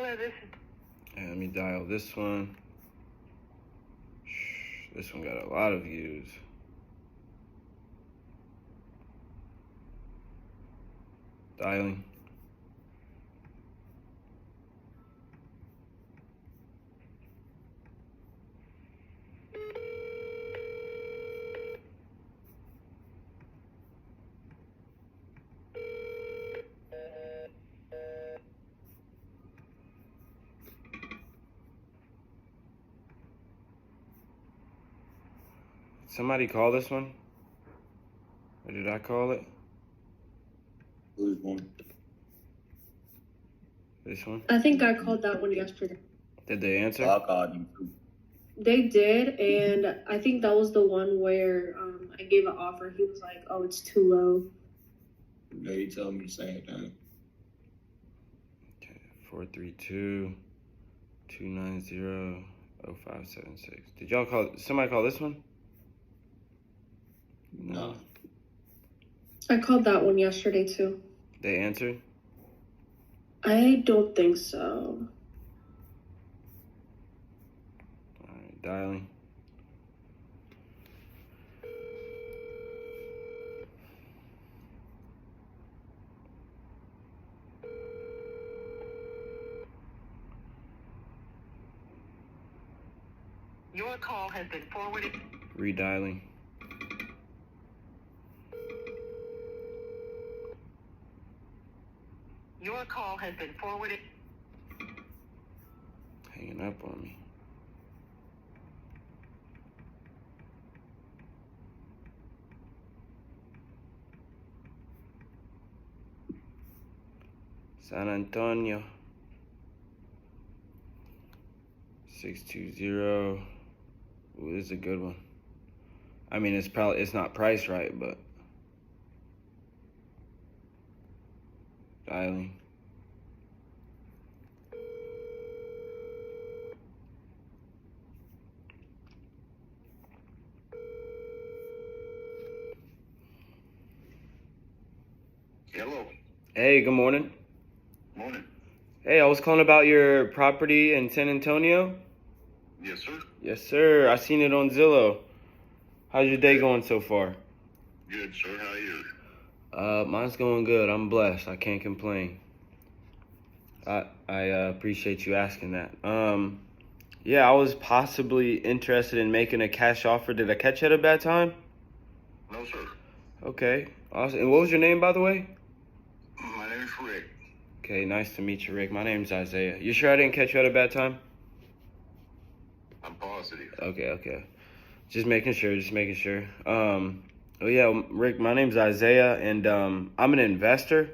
And let me dial this one. This one got a lot of views. Dialing. Somebody call this one? Or did I call it? Who's one? This one? I think I called that one yesterday. Did they answer? I called you too. They did, and I think that was the one where I gave an offer. He was like, "Oh, it's too low." They tell me the same thing. Okay, 432-290-0576. Did y'all call? Somebody call this one? No. I called that one yesterday too. They answered? I don't think so. All right, dialing. Your call has been forwarded. Redialing. Your call has been forwarded. Hanging up on me. San Antonio. 620. Ooh, this is a good one. I mean, it's not priced right, but dialing. Hello. Hey, good morning. Morning. Hey, I was calling about your property in San Antonio. Yes, sir. Yes, sir. I seen it on Zillow. How's your day going so far? Good, sir. How are you? Mine's going good. I'm blessed. I can't complain. I appreciate you asking that. Yeah, I was possibly interested in making a cash offer. Did I catch you at a bad time? No, sir. Okay, awesome. And what was your name, by the way? My name is Rick. Okay, nice to meet you, Rick. My name's Isaiah. You sure I didn't catch you at a bad time? I'm positive. Okay. Just making sure. Oh yeah, Rick, my name's Isaiah, and I'm an investor.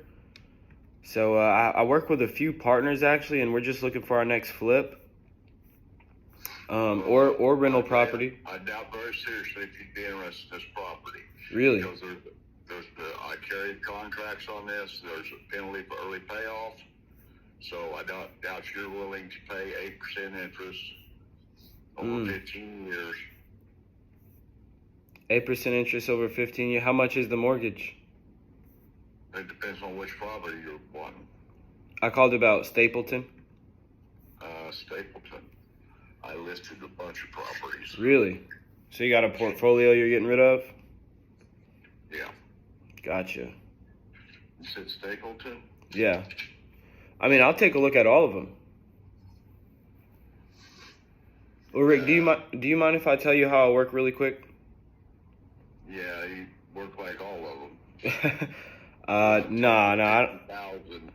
So I work with a few partners actually, and we're just looking for our next flip, or rental property. I doubt very seriously if you'd be interested in this property. Really? Because I carry contracts on this. There's a penalty for early payoff. So I doubt you're willing to pay 8% interest over 15 years. 8% interest over 15 years. How much is the mortgage? It depends on which property you're wanting. I called about Stapleton. Stapleton. I listed a bunch of properties. Really? So you got a portfolio you're getting rid of? Yeah. Gotcha. You said Stapleton? Yeah. I mean, I'll take a look at all of them. Well, Rick, do you mind if I tell you how I work really quick? Yeah, you work like all of them. Nah. 1,000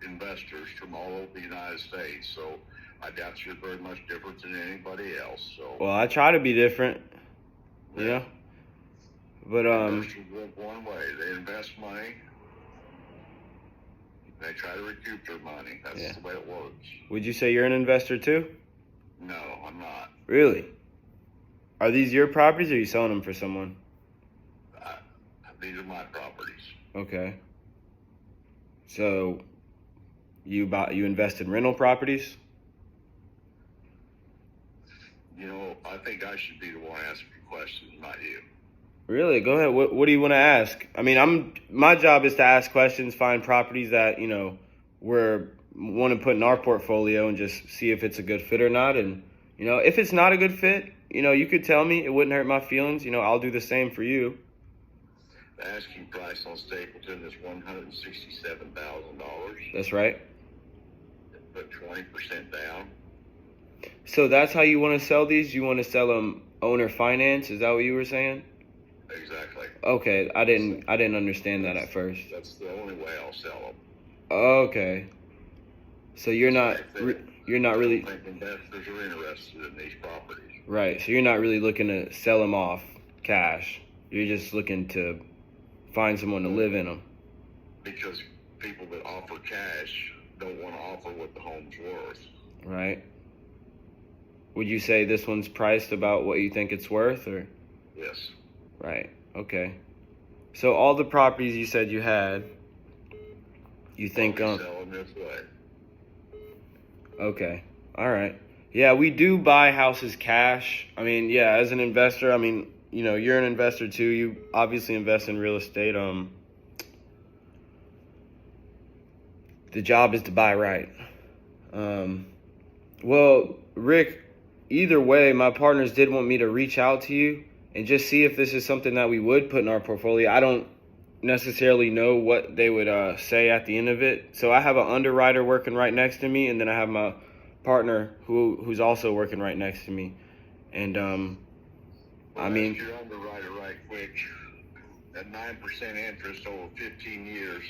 investors from all over the United States, so I doubt you're very much different than anybody else. So. Well, I try to be different. Yeah. But investors work one way. They invest money. They try to recoup their money. That's the way it works. Would you say you're an investor too? No, I'm not. Really? Are these your properties, or are you selling them for someone? These are my properties. Okay. So, you invest in rental properties? You know, I think I should be the one asking questions, not you. Really? Go ahead. What do you want to ask? I mean, my job is to ask questions, find properties that, where want to put in our portfolio and just see if it's a good fit or not. And, if it's not a good fit, you could tell me. It wouldn't hurt my feelings. I'll do the same for you. The asking price on Stapleton is $167,000. That's right. Put 20% down. So that's how you want to sell these? You want to sell them owner finance? Is that what you were saying? Exactly. Okay, I didn't understand that at first. That's the only way I'll sell them. Okay. So you're not really I don't think investors are interested in these properties. right. So you're not really looking to sell them off cash. You're just looking to find someone to live in them. Because people that offer cash don't want to offer what the home's worth. Right. Would you say this one's priced about what you think it's worth, or? Yes. Right. Okay. So all the properties you said you had, you think I'll be selling this way. Okay. All right. Yeah, we do buy houses cash. I mean, yeah, as an investor, you're an investor too. You obviously invest in real estate. The job is to buy right. Well, Rick, either way, my partners did want me to reach out to you and just see if this is something that we would put in our portfolio. I don't necessarily know what they would say at the end of it. So I have an underwriter working right next to me, and then I have my partner who's also working right next to me. And Well, ask your underwriter right quick. At 9% interest over 15 years,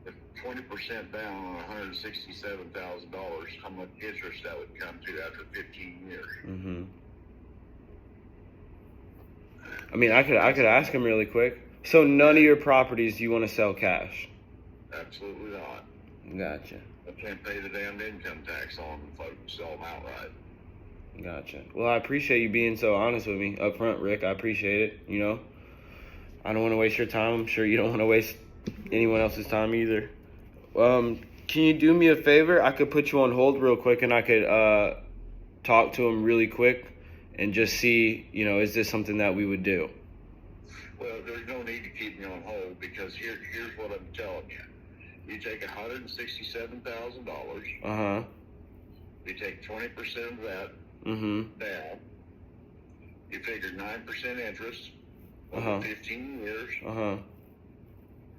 if 20% down on $167,000, how much interest that would come to after 15 years? mhm. I could ask him really quick. So none of your properties you want to sell cash? Absolutely not. Gotcha. I can't pay the damned income tax on them if I sell them outright. Gotcha. Well, I appreciate you being so honest with me up front, Rick. I appreciate it. I don't want to waste your time. I'm sure you don't want to waste anyone else's time either. Can you do me a favor? I could put you on hold real quick, and I could talk to him really quick and just see, is this something that we would do? Well, there's no need to keep me on hold because here's what I'm telling you. You take $167,000. Uh-huh. You take 20% of that Mm-hmm. down. You figure 9% interest Uh-huh. over 15 years. Uh-huh.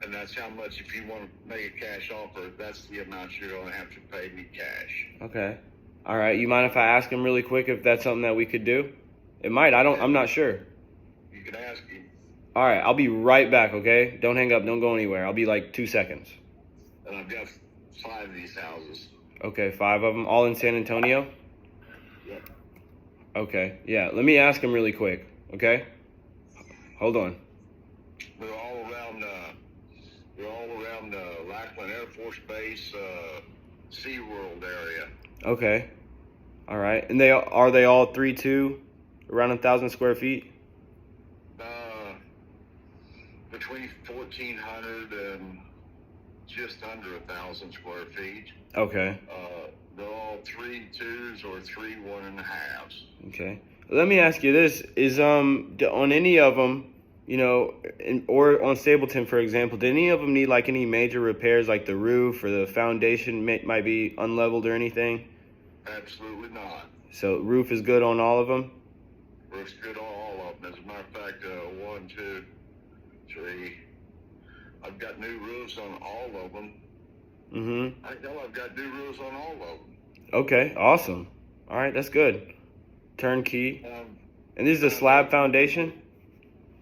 And that's how much, if you want to make a cash offer, that's the amount you're going to have to pay me cash. Okay. All right. You mind if I ask him really quick if that's something that we could do? It might. I'm not sure. You can ask him. All right. I'll be right back, okay? Don't hang up. Don't go anywhere. I'll be like 2 seconds. And I've got 5 of these houses. Okay, 5 of them, all in San Antonio? Yep. Okay, yeah. Let me ask him really quick, okay? Hold on. They're all around Lackland Air Force Base, SeaWorld area. Okay. All right. And are they all 3-2, around 1,000 square feet? Between 1,400 and just under 1,000 square feet. Okay. They're all 3-2s or 3 1.5s. Okay. Let me ask you this: is on any of them, or on Stapleton, for example, did any of them need like any major repairs, like the roof or the foundation might be unleveled or anything? Absolutely not. So roof is good on all of them? Roof's good on all of them. As a matter of fact, 1, 2, 3. I've got new roofs on all of them. Mm-hmm. I know I've got new roofs on all of them. Okay, awesome. All right, that's good. Turnkey. And this is a slab foundation?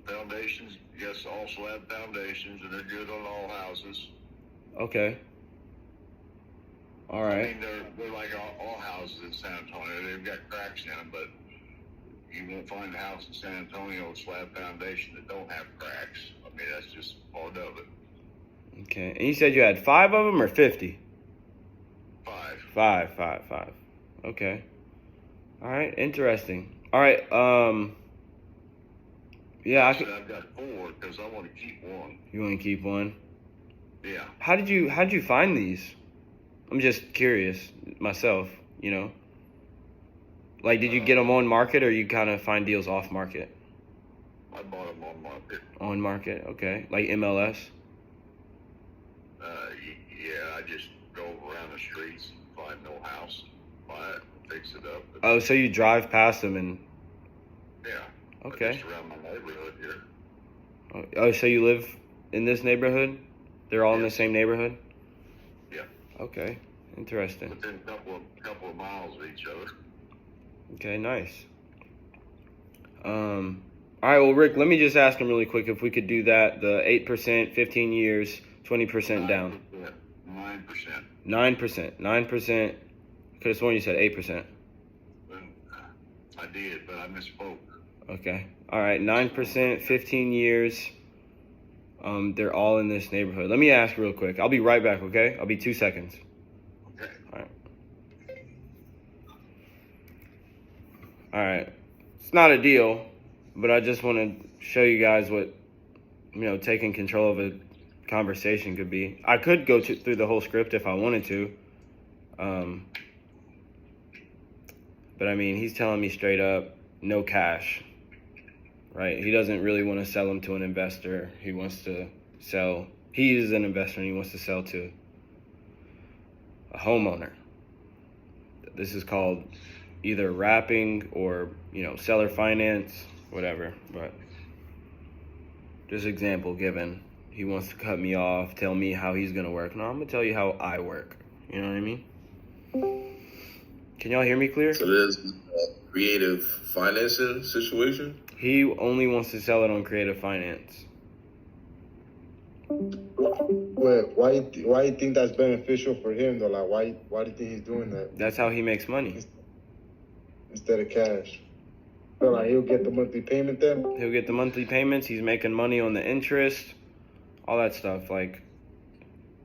Foundations, yes, all slab foundations, and they're good on all houses. Okay. All right. I mean, they're like all houses in San Antonio. They've got cracks in them, but you won't find a house in San Antonio with slab foundation that don't have cracks. I mean, that's just part of it. Okay. And you said you had 5 of them or 50? 5. 5. Okay. All right. Interesting. All right. Yeah, I've got 4 because I want to keep 1. You want to keep 1? Yeah. How did you find these? I'm just curious myself. Like, did you get them on market, or you kind of find deals off market? I bought them on market. On market. Okay. Like MLS. Yeah, I just go around the streets, find no house, buy it, fix it up. Oh, so you drive past them and Yeah. okay. Just around my neighborhood here. Oh, so you live in this neighborhood? They're all in the Yes. same neighborhood? Yeah. Okay, interesting. Within a couple of miles of each other. Okay, nice. All right, well, Rick, let me just ask him really quick if we could do that. The 8%, 15 years, 20% down. 9%. 9%. 9%. Could have sworn you said 8%. I did, but I misspoke. Okay. All right, 9%, 15 years. They're all in this neighborhood. Let me ask real quick. I'll be right back, okay? I'll be 2 seconds. Okay. All right. It's not a deal, but I just want to show you guys what, taking control of a conversation could be. I could go through the whole script if I wanted to. But I mean, he's telling me straight up, no cash, right? He doesn't really want to sell them to an investor. He wants to sell, he is an investor and he wants to sell to a homeowner. This is called either wrapping or, seller finance, whatever. But just example given, he wants to cut me off, tell me how he's going to work. No, I'm going to tell you how I work. You know what I mean? Can y'all hear me clear? So there's a creative financing situation? He only wants to sell it on creative finance. But why you think that's beneficial for him though? Like why do you think he's doing that That's how he makes money. instead of cash? So like he'll get the monthly payment then? He'll get the monthly payments. He's making money on the interest, all that stuff. Like,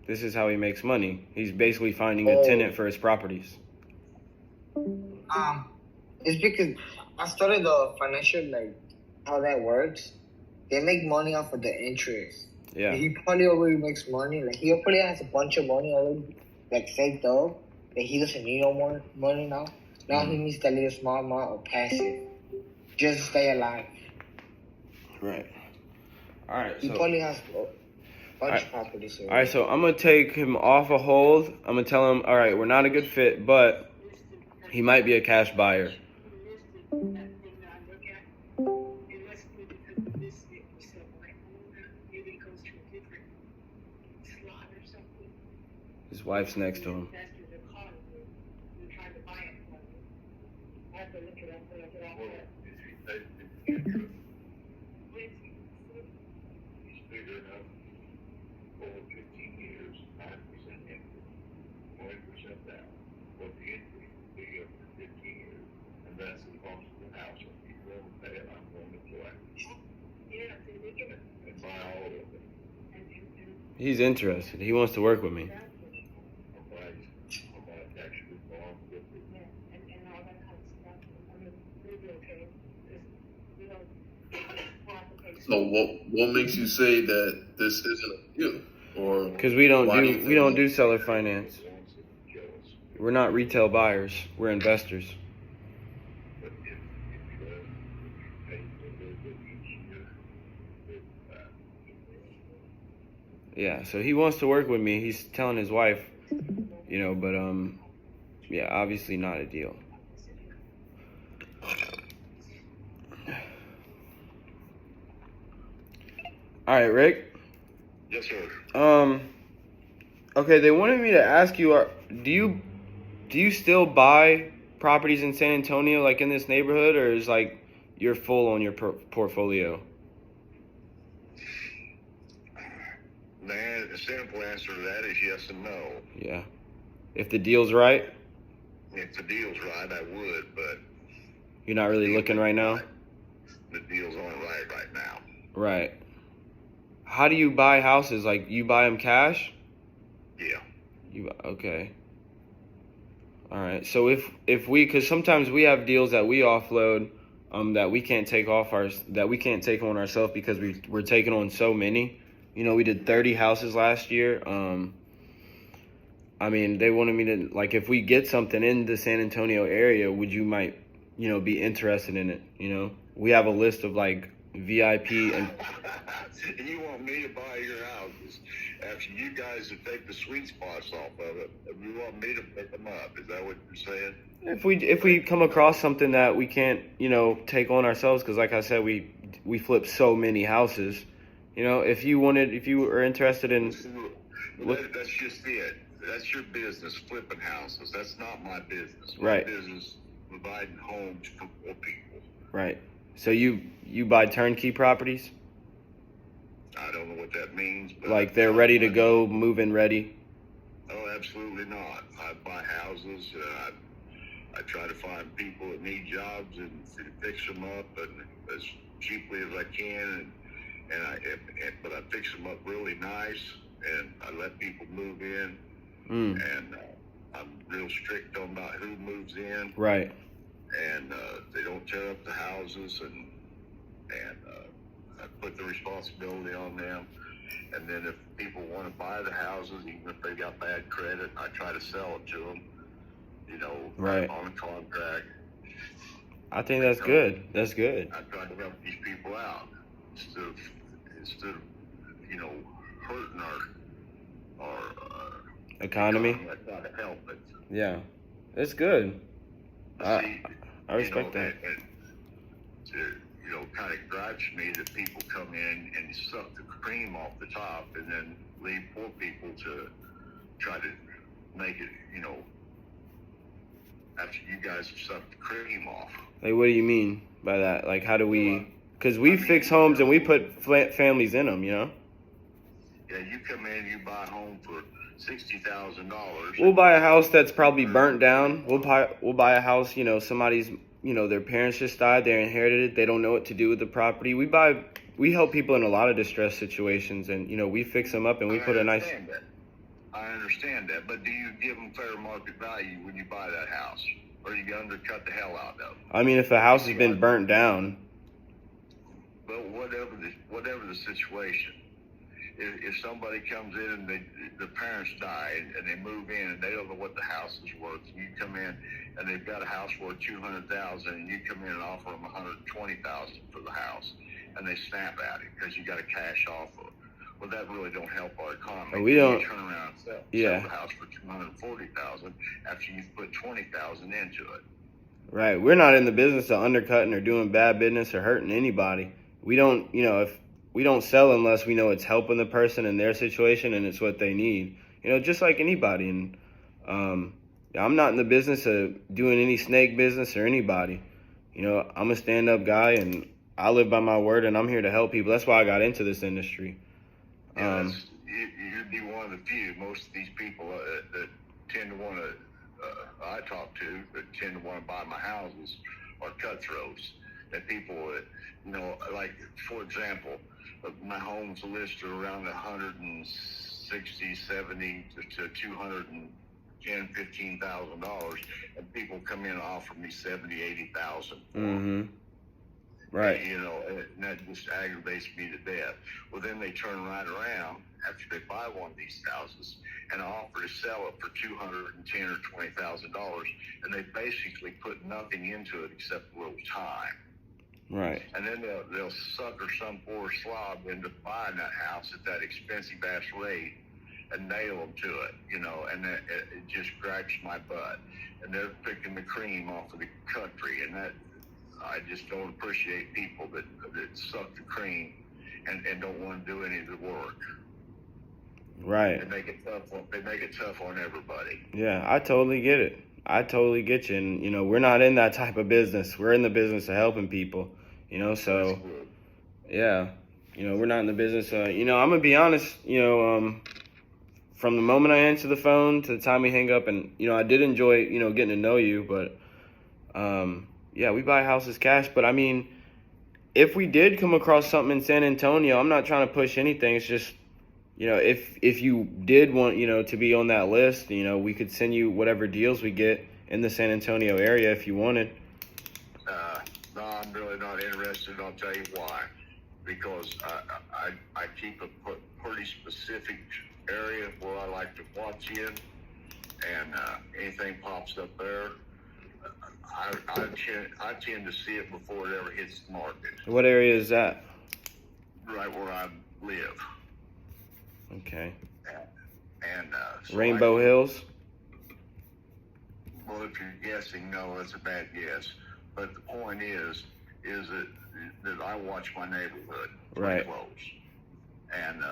this is how he makes money. He's basically finding a tenant for his properties. It's because I studied the financial, like, how that works. They make money off of the interest. Yeah. He probably already makes money. Like, he probably has a bunch of money already, like, saved up. That he doesn't need no more money now. Now he needs that little small amount of passive just to stay alive. Right. All right. He So, probably has a bunch of properties. all right. So I'm gonna take him off a hold. I'm gonna tell him, all right, we're not a good fit, but he might be a cash buyer. His wife's next to him. He's bigger enough over 15 years, 9% interest, 20% down. What the interest will be over 15 years, and that's the cost of the house. If you want to pay it, I'm going to collect. And buy all of it. He's interested. He wants to work with me. I'll buy a tax reform with it. So what makes you say that this isn't a deal? Or Because we don't why do you think- do seller finance. We're not retail buyers. We're investors. But if you pay a little bit each year, Yeah, so he wants to work with me. He's telling his wife, but yeah, obviously not a deal. All right, Rick. yes, sir. Okay, they wanted me to ask you, do you still buy properties in San Antonio, like in this neighborhood, or is like you're full on your portfolio? The simple answer to that is yes and no. Yeah. If the deal's right, If the deal's right, I would, but you're not really looking right now? the deal's only right now. Right. How do you buy houses? Like, you buy them cash? Yeah. Okay. All right. So if we, because sometimes we have deals that we offload, that we can't take that we can't take on ourselves because we're taking on so many. We did 30 houses last year. I mean, they wanted me to, like, if we get something in the San Antonio area, would you be interested in it? We have a list of like VIP, and And you want me to buy your houses after you guys have taken the sweet spots off of it, and you want me to pick them up? Is that what you're saying? if we come across something that we can't, take on ourselves, because like I said, we flip so many houses. If you were interested in, That's just it. That's your business, flipping houses. That's not my business. My Right. business, providing homes for poor people. right? So you buy turnkey properties, I don't know what that means, but like they're ready to go, move-in ready. Oh, absolutely not. I buy houses. I try to find people that need jobs and fix them up and as cheaply as I can, but I fix them up really nice, and I let people move in, and I'm real strict on about who moves in, Right. and they don't tear up the houses, and I put the responsibility on them. And then if people want to buy the houses, even if they got bad credit, I try to sell it to them, Right. on a contract. I think that's good. That's good. I try to help these people out instead of hurting our Economy. I try to help it. Yeah, it's good. See, I respect that. Kind of gripes me that people come in and suck the cream off the top and then leave poor people to try to make it, after you guys have sucked the cream off. Like, what do you mean by that? Like, how do we? Because we fix homes and we put families in them. Yeah, you come in, you buy a home for $60,000. We'll buy a house that's probably burnt down. We'll buy a house. Somebody's. Their parents just died. They inherited it. They don't know what to do with the property. We help people in a lot of distress situations, and we fix them up and we put a nice. I understand that, but do you give them fair market value when you buy that house, or you undercut the hell out of them? I mean, if a house has been burnt down. But whatever the situation, if somebody comes in and the parents die and they move in and they don't know what the house is worth, and you come in and they've got a house worth $200,000, and you come in and offer them $120,000 for the house, and they snap at it because you got a cash offer. Well, that really don't help our economy. We don't. You turn around and sell the house for $240,000 after you've put $20,000 into it. Right. We're not in the business of undercutting or doing bad business or hurting anybody. We don't. If we don't sell unless we know it's helping the person in their situation and it's what they need. Just like anybody. And I'm not in the business of doing any snake business or anybody. I'm a stand-up guy and I live by my word, and I'm here to help people. That's why I got into this industry. You'd be one of the few. Most of these people that tend to want to, I talk to, that tend to want to buy my houses are cutthroats. And people that, like, for example, my homes listed around 160, 70 to 210, $15,000, and people come in and offer me 70, 80,000. Mm-hmm. Right. And that just aggravates me to death. Well, then they turn right around after they buy one of these houses and offer to sell it for $210,000 or $20,000, and they basically put nothing into it except a little time. Right. And then they'll sucker some poor slob into buying that house at that expensive ass rate and nail them to it, and it just gripes my butt. And they're picking the cream off of the country, and that I just don't appreciate people that suck the cream and don't want to do any of the work. Right. They make it tough on everybody. Yeah, I totally get it. I totally get you. And, we're not in that type of business. We're in the business of helping people, so, yeah, we're not in the business of, I'm going to be honest, from the moment I answer the phone to the time we hang up, and, I did enjoy, getting to know you, but, yeah, we buy houses cash. But, I mean, if we did come across something in San Antonio, I'm not trying to push anything. It's just, if you did want, to be on that list, we could send you whatever deals we get in the San Antonio area if you wanted. No, I'm really not interested. I'll tell you why. Because I keep a pretty specific area where I like to watch in, and anything pops up there, I tend to see it before it ever hits the market, What area is that? right where I live. Okay. And so Rainbow Hills? well, if you're guessing, no, that's a bad guess. But the point is that I watch my neighborhood pretty Right. close. And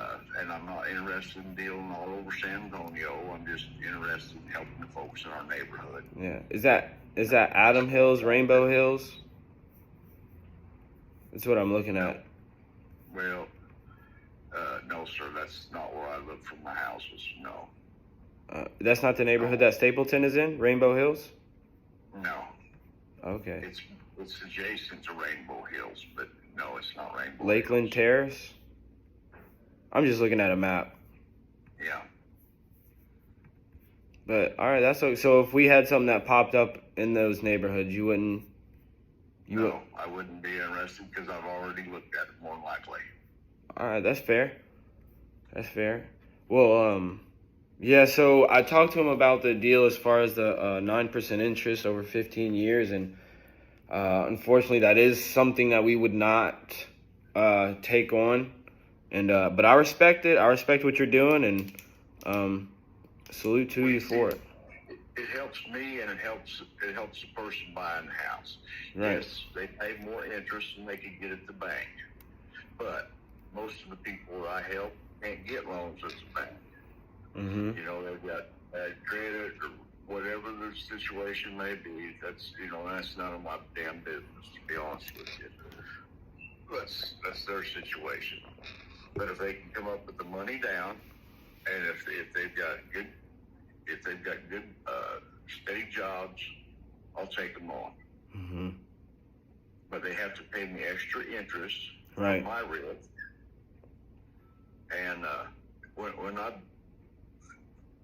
I'm not interested in dealing all over San Antonio. I'm just interested in helping the folks in our neighborhood. Yeah. Is that Adam Hills, Rainbow Hills? That's what I'm looking at. Well, no, sir, that's not where I look from my houses. No. That's not the neighborhood that Stapleton is in, Rainbow Hills? No. Okay. It's adjacent to Rainbow Hills, but no, it's not Rainbow Lakeland Hills. Terrace? I'm just looking at a map. Yeah. But all right, that's okay. So if we had something that popped up in those neighborhoods, you wouldn't. No, I wouldn't be interested because I've already looked at it more than likely. All right, that's fair. That's fair. Well, yeah. So I talked to him about the deal as far as the 9% interest over 15 years, and unfortunately, that is something that we would not take on. And but I respect it. I respect what you're doing, and salute to you for it. It helps me, and it helps the person buying the house. Right. Yes, they pay more interest than they could get at the bank, but most of the people that I help can't get loans at the bank. Mm-hmm. You know, they've got bad credit or whatever the situation may be. That's none of my damn business, to be honest with you. That's their situation. But if they can come up with the money down, and if they've got good steady jobs, I'll take them on. Mm-hmm. But they have to pay me extra interest Right. on my rent. And when I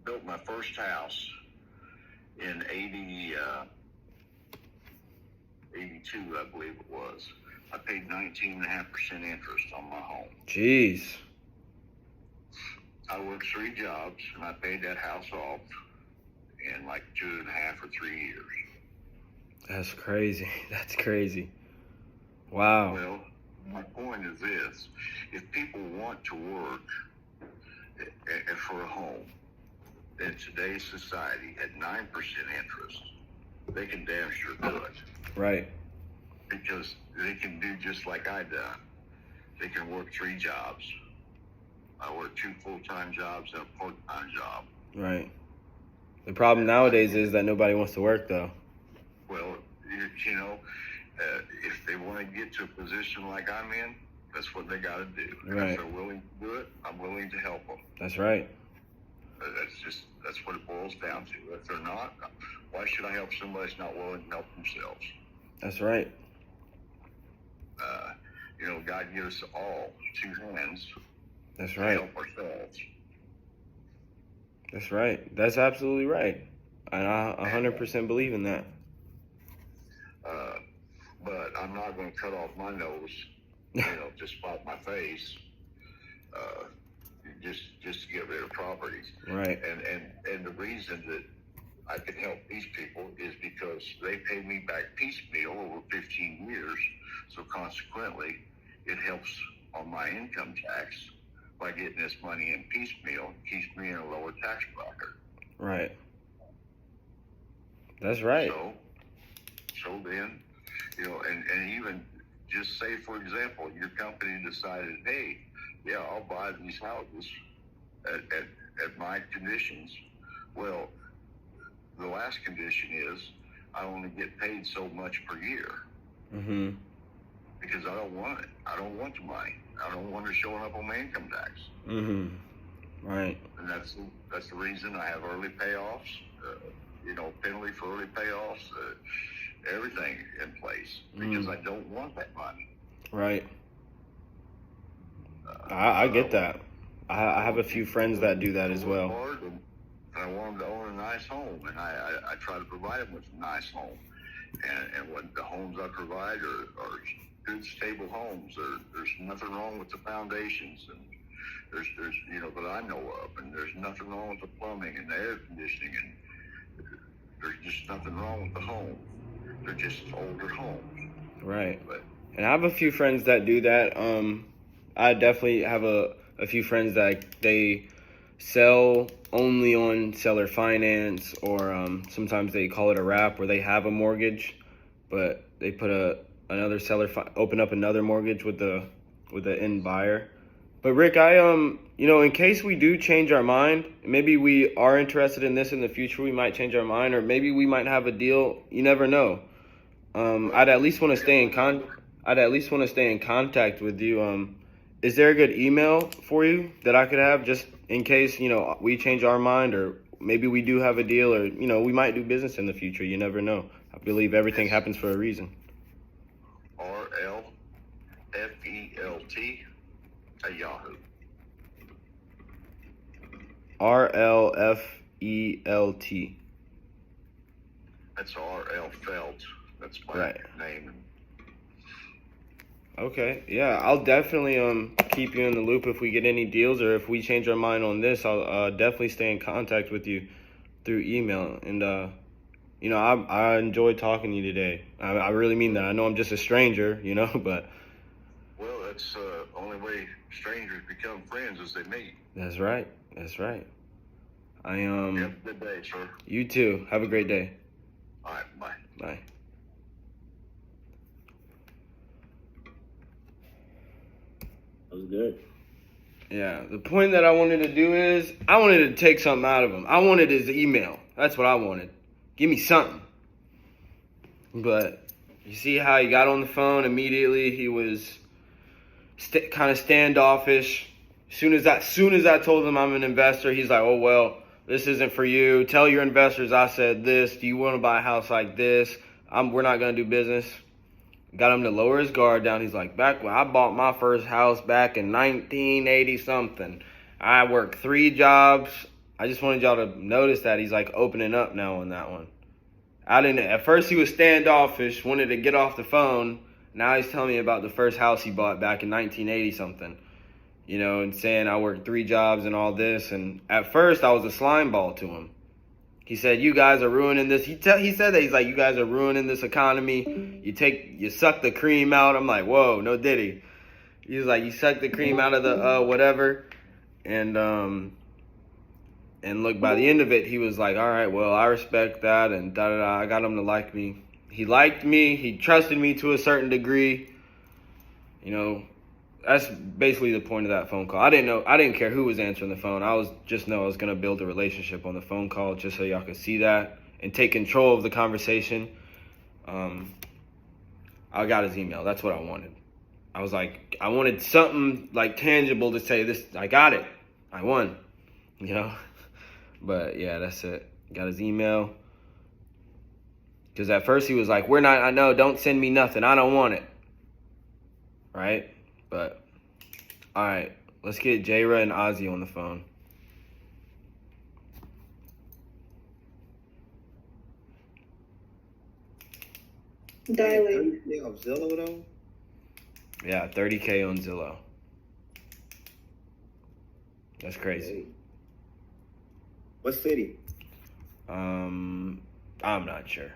built my first house in 82, I believe it was, I paid 19.5% interest on my home. Jeez. I worked 3 jobs, and I paid that house off in like 2.5 or 3 years. That's crazy. That's crazy. Wow. Well, my point is this: if people want to work for a home in today's society at 9% interest, they can damn sure do it. Right. Because they can do just like I done. They can work 3 jobs. I work 2 full-time jobs and a part-time job. Right. The problem nowadays is that nobody wants to work, though. Well, you know, if they want to get to a position like I'm in, that's what they got to do. Right. If they're willing to do it, I'm willing to help them. That's right. That's what it boils down to. If they're not, why should I help somebody that's not willing to help themselves? That's right. You know, God gives us all 2 hands That's to right. help ourselves. That's right. That's absolutely right. And I 100% believe in that. But I'm not going to cut off my nose, you know, to spite my face, just to get rid of properties. Right. And the reason that I can help these people is because they pay me back piecemeal over 15 years. So consequently, it helps on my income tax by getting this money in piecemeal. It keeps me in a lower tax bracket. Right. That's right. So then, you know, and even just say, for example, your company decided, hey, yeah, I'll buy these houses at my conditions. Well, the last condition is I only get paid so much per year. Mm-hmm. Because I don't want it. I don't want the money. I don't want it showing up on my income tax. Mm-hmm. Right. And that's the reason I have early payoffs, you know, penalty for early payoffs, everything in place, because I don't want that money. Right. I get that. I have a few friends that do that as well. Hard, and I want them to own a nice home, and I try to provide them with a nice home. And what the homes I provide are good, stable homes. There's nothing wrong with the foundations, and there's you know, that I know of, and there's nothing wrong with the plumbing and the air conditioning, and there's just nothing wrong with the home. they're just older homes. Right. But And I have a few friends that do that. I definitely have a few friends that they sell only on seller finance, or sometimes they call it a wrap, where they have a mortgage, but they put another seller open up another mortgage with the end buyer. But Rick, in case we do change our mind, maybe we are interested in this in the future, we might change our mind, or maybe we might have a deal. You never know. I'd at least want to stay in contact with you. Is there a good email for you that I could have, just in case we change our mind, or maybe we do have a deal, or we might do business in the future. You never know. I believe everything happens for a reason. RLFELT at Yahoo. RLFELT. That's RL Felt. That's my Right. name. Okay, yeah, I'll definitely keep you in the loop if we get any deals, or if we change our mind on this. I'll definitely stay in contact with you through email. And I enjoyed talking to you today. I really mean that. I know I'm just a stranger, but Well, that's the only way strangers become friends, is they meet. that's right. That's right. Have a good day, sir. You too. Have a great day. All right, bye. Bye. That was good. Yeah, the point that I wanted to do is I wanted to take something out of him. I wanted his email. That's what I wanted. Give me something. But you see how he got on the phone immediately? He was kind of standoffish. Soon as I told him I'm an investor, he's like, "Oh well, this isn't for you. Tell your investors I said this. Do you want to buy a house like this? We're not gonna do business." Got him to lower his guard down. He's like, "Back when I bought my first house back in 1980 something, I worked 3 jobs." I just wanted y'all to notice that he's like opening up now on that one. At first he was standoffish, wanted to get off the phone. Now he's telling me about the first house he bought back in 1980 something. And saying I worked 3 jobs and all this. And at first I was a slime ball to him. He said, "You guys are ruining this." He said that. He's like, "You guys are ruining this economy. You suck the cream out." I'm like, "Whoa, no diddy." He was like, "You suck the cream out of the whatever." And look, by the end of it, he was like, "All right, well, I respect that," and da-da-da. I got him to like me. He liked me. He trusted me to a certain degree. That's basically the point of that phone call. I didn't care who was answering the phone. I was going to build a relationship on the phone call, just so y'all could see that and take control of the conversation. I got his email. That's what I wanted. I was like, I wanted something like tangible to say this. I got it. I won. But yeah, that's it. Got his email. Because at first he was like, I know, don't send me nothing. I don't want it. Right? But, all right, let's get Jayra and Ozzy on the phone. Dialing. On Zillow though? Yeah, 30K on Zillow. That's crazy. Hey. What city? I'm not sure.